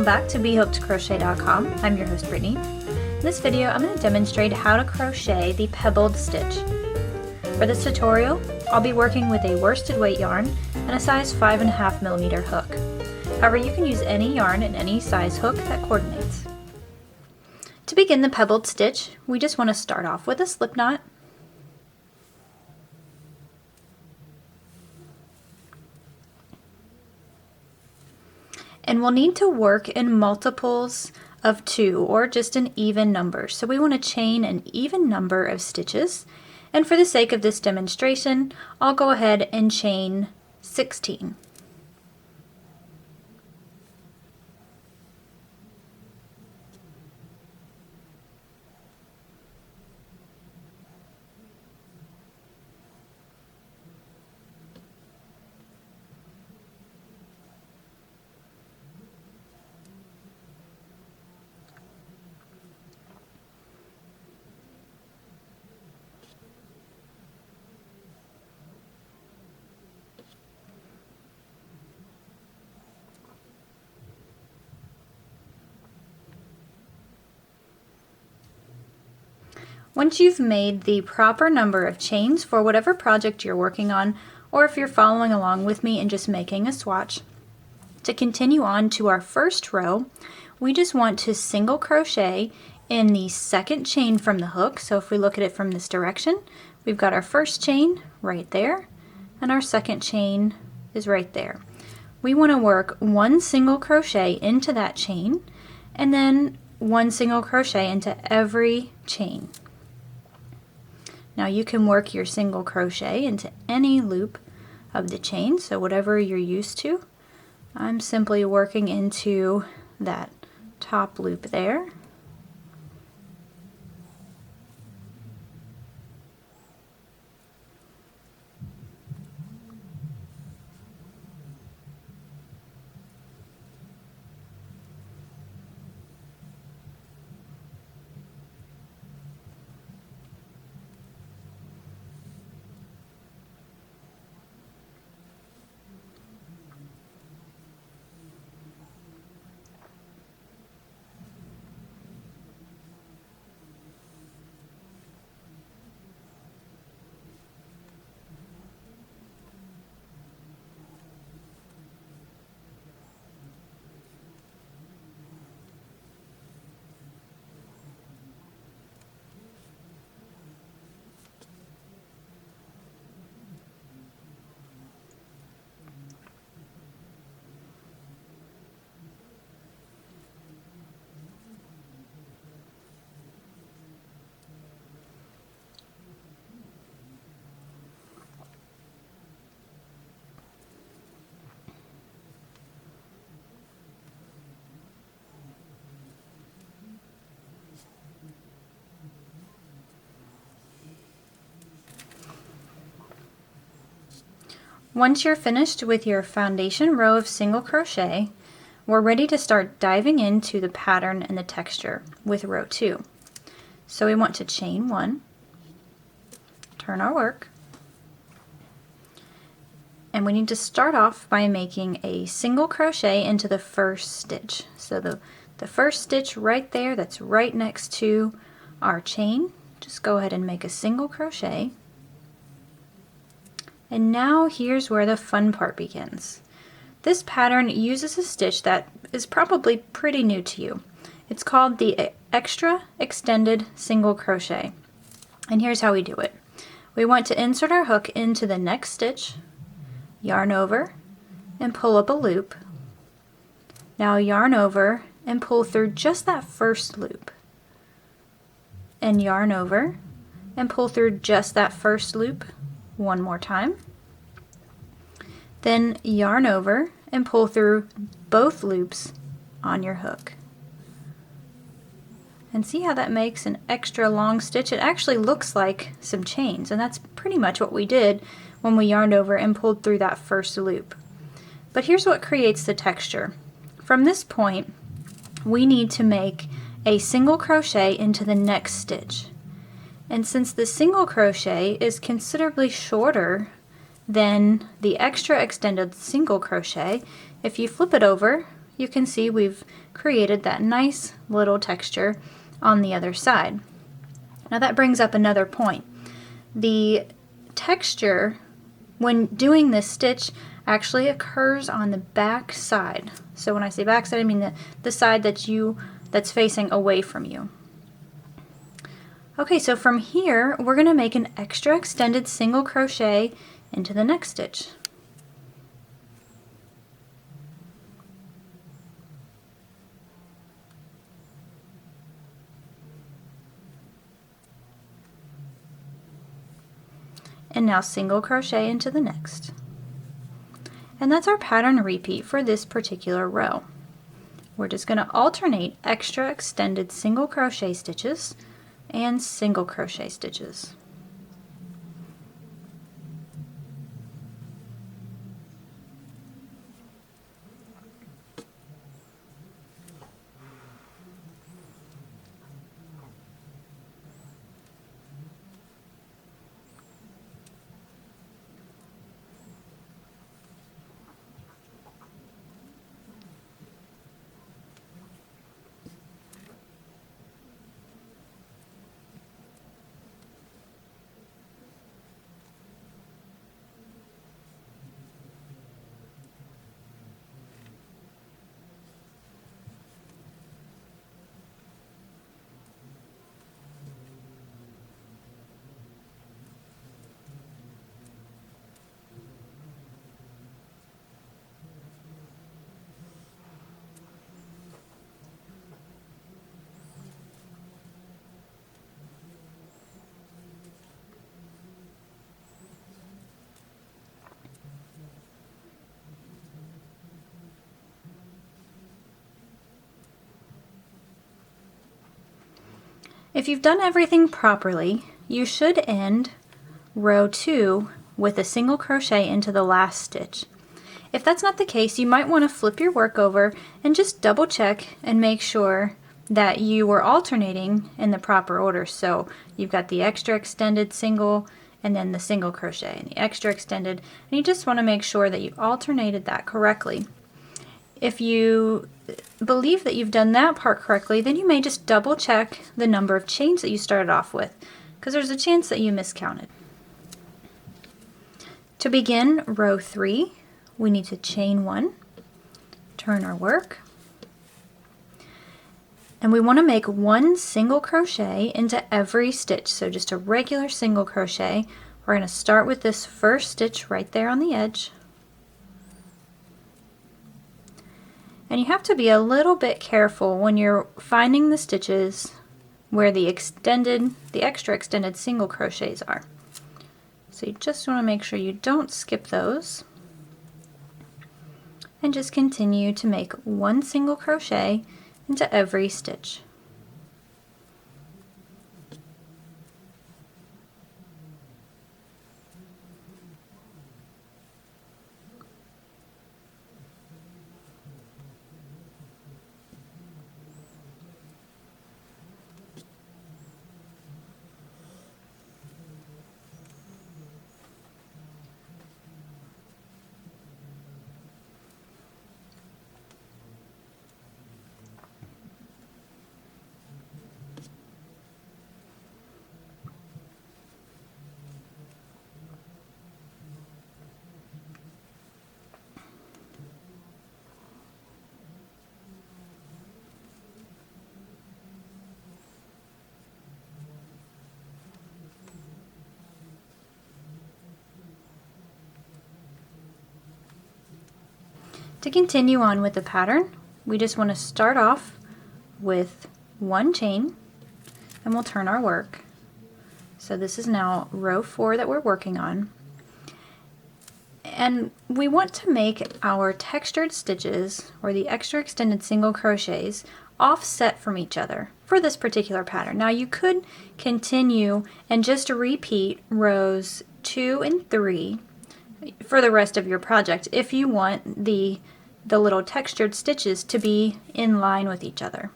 back to BHookedCrochet.com. I'm your host Brittany. In this video I'm going to demonstrate how to crochet the pebbled stitch. For this tutorial I'll be working with a worsted weight yarn and a size 5.5mm hook. However, you can use any yarn and any size hook that coordinates. To begin the pebbled stitch, we just want to start off with a slip knot. And we'll need to work in multiples of 2 or just an even number. So we want to chain an even number of stitches. And for the sake of this demonstration, I'll go ahead and chain 16. Once you've made the proper number of chains for whatever project you're working on, or if you're following along with me and just making a swatch, to continue on to our first row, we just want to single crochet in the second chain from the hook. So if we look at it from this direction, we've got our first chain right there, and our second chain is right there. We want to work one single crochet into that chain, and then one single crochet into every chain. Now you can work your single crochet into any loop of the chain, so whatever you're used to. I'm simply working into that top loop there. Once you're finished with your foundation row of single crochet, we're ready to start diving into the pattern and the texture with row 2. So we want to chain 1, turn our work, and we need to start off by making a single crochet into the first stitch. So the first stitch right there, that's right next to our chain, just go ahead and make a single crochet. And now here's where the fun part begins. This pattern uses a stitch that is probably pretty new to you. It's called the extra extended single crochet. And here's how we do it. We want to insert our hook into the next stitch, yarn over, and pull up a loop. Now yarn over and pull through just that first loop. And yarn over and pull through just that first loop one more time. Then yarn over and pull through both loops on your hook. And see how that makes an extra long stitch? It actually looks like some chains, and that's pretty much what we did when we yarned over and pulled through that first loop. But here's what creates the texture. From this point, we need to make a single crochet into the next stitch. And since the single crochet is considerably shorter than the extra extended single crochet, if you flip it over, you can see we've created that nice little texture on the other side. Now that brings up another point. The texture, when doing this stitch, actually occurs on the back side. So when I say back side, I mean the side that's facing away from you. Okay, so from here, we're going to make an extra extended single crochet into the next stitch. And now single crochet into the next. And that's our pattern repeat for this particular row. We're just going to alternate extra extended single crochet stitches and single crochet stitches. If you've done everything properly, you should end row 2 with a single crochet into the last stitch. If that's not the case, you might want to flip your work over and just double check and make sure that you were alternating in the proper order. So you've got the extra extended single and then the single crochet and the extra extended, and you just want to make sure that you alternated that correctly. If you believe that you've done that part correctly, then you may just double check the number of chains that you started off with, because there's a chance that you miscounted. To begin row 3, we need to chain 1, turn our work, and we want to make 1 single crochet into every stitch. So just a regular single crochet. We're going to start with this first stitch right there on the edge. And you have to be a little bit careful when you're finding the stitches where the extra extended single crochets are. So you just want to make sure you don't skip those. And just continue to make 1 single crochet into every stitch. To continue on with the pattern, we just want to start off with 1 chain and we'll turn our work. So this is now row 4 that we're working on. And we want to make our textured stitches, or the extra extended single crochets, offset from each other for this particular pattern. Now you could continue and just repeat rows 2 and 3 for the rest of your project if you want the little textured stitches to be in line with each other.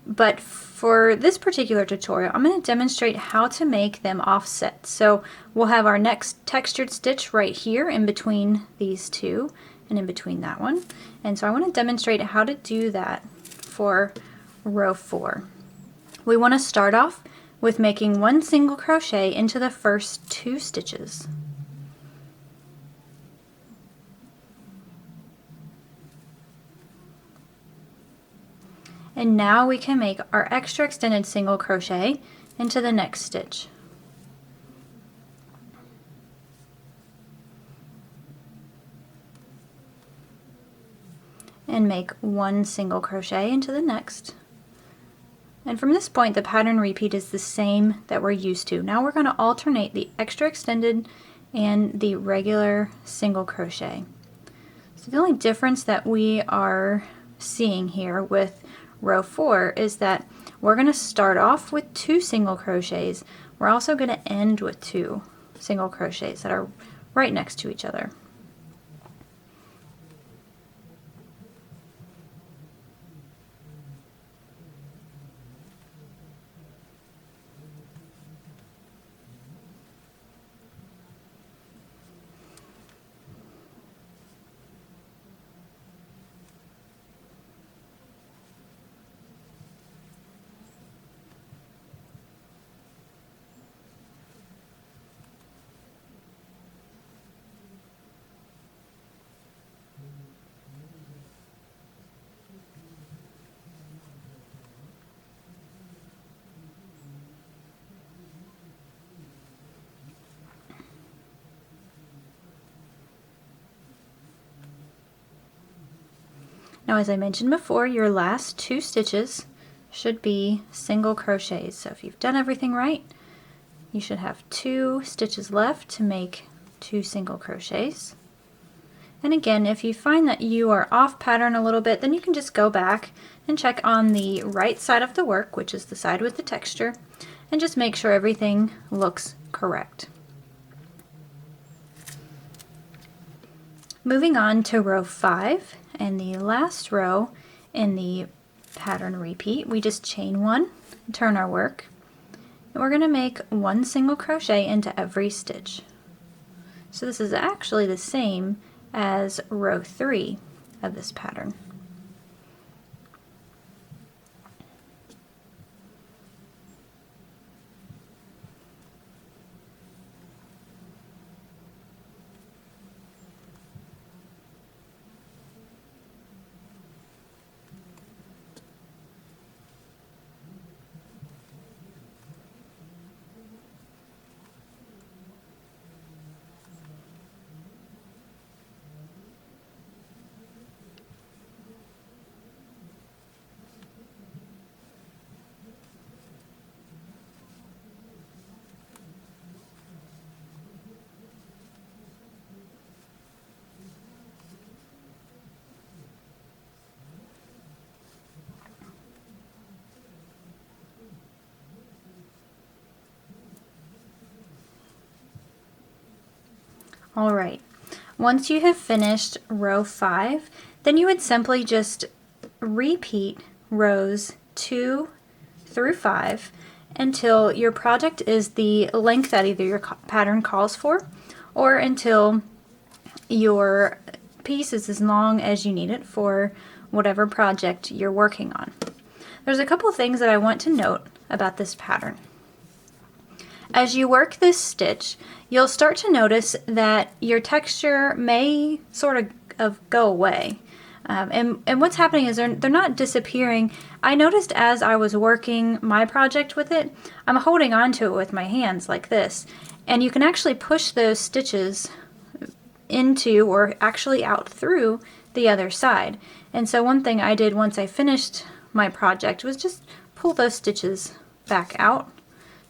But for this particular tutorial, I'm going to demonstrate how to make them offset. So we'll have our next textured stitch right here in between these two, and in between that one. And so I want to demonstrate how to do that for row 4. We want to start off with making 1 single crochet into the first 2 stitches. And now we can make our extra extended single crochet into the next stitch. And make 1 single crochet into the next. And from this point the pattern repeat is the same that we're used to. Now we're going to alternate the extra extended and the regular single crochet. So the only difference that we are seeing here with row 4 is that we're going to start off with 2 single crochets. We're also going to end with 2 single crochets that are right next to each other. Now, as I mentioned before, your last 2 stitches should be single crochets. So if you've done everything right, you should have 2 stitches left to make 2 single crochets. And again, if you find that you are off pattern a little bit, then you can just go back and check on the right side of the work, which is the side with the texture, and just make sure everything looks correct. Moving on to row 5 and the last row in the pattern repeat, we just chain 1, turn our work, and we're going to make 1 single crochet into every stitch. So this is actually the same as row 3 of this pattern. Alright, once you have finished row 5, then you would simply just repeat rows 2 through 5 until your project is the length that either your pattern calls for, or until your piece is as long as you need it for whatever project you're working on. There's a couple things that I want to note about this pattern. As you work this stitch, you'll start to notice that your texture may sort of go away. And what's happening is they're not disappearing. I noticed as I was working my project with it, I'm holding on to it with my hands like this. And you can actually push those stitches into or actually out through the other side. And so one thing I did once I finished my project was just pull those stitches back out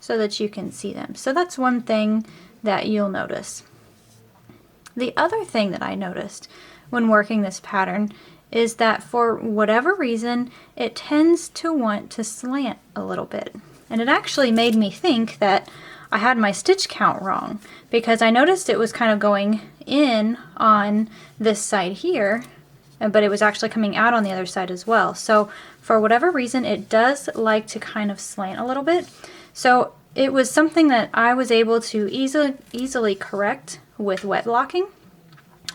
so that you can see them. So that's one thing that you'll notice. The other thing that I noticed when working this pattern is that for whatever reason it tends to want to slant a little bit. And it actually made me think that I had my stitch count wrong, because I noticed it was kind of going in on this side here, but it was actually coming out on the other side as well. So for whatever reason it does like to kind of slant a little bit. So it was something that I was able to easily correct with wet blocking.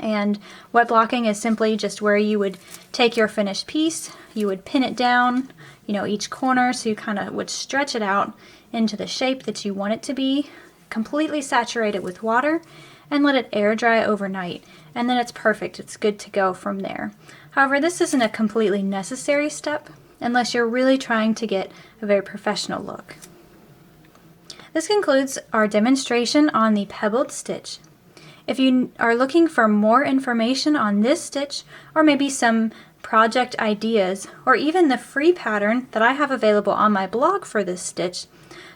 And wet blocking is simply just where you would take your finished piece, you would pin it down, each corner, so you kind of would stretch it out into the shape that you want it to be, completely saturate it with water, and let it air dry overnight. And then it's perfect, it's good to go from there. However, this isn't a completely necessary step unless you're really trying to get a very professional look. This concludes our demonstration on the pebbled stitch. If you are looking for more information on this stitch, or maybe some project ideas, or even the free pattern that I have available on my blog for this stitch,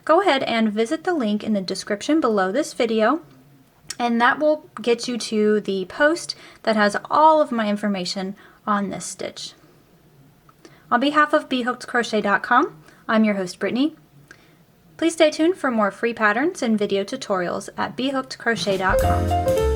go ahead and visit the link in the description below this video, and that will get you to the post that has all of my information on this stitch. On behalf of BHookedCrochet.com, I'm your host Brittany. Please stay tuned for more free patterns and video tutorials at BHookedCrochet.com.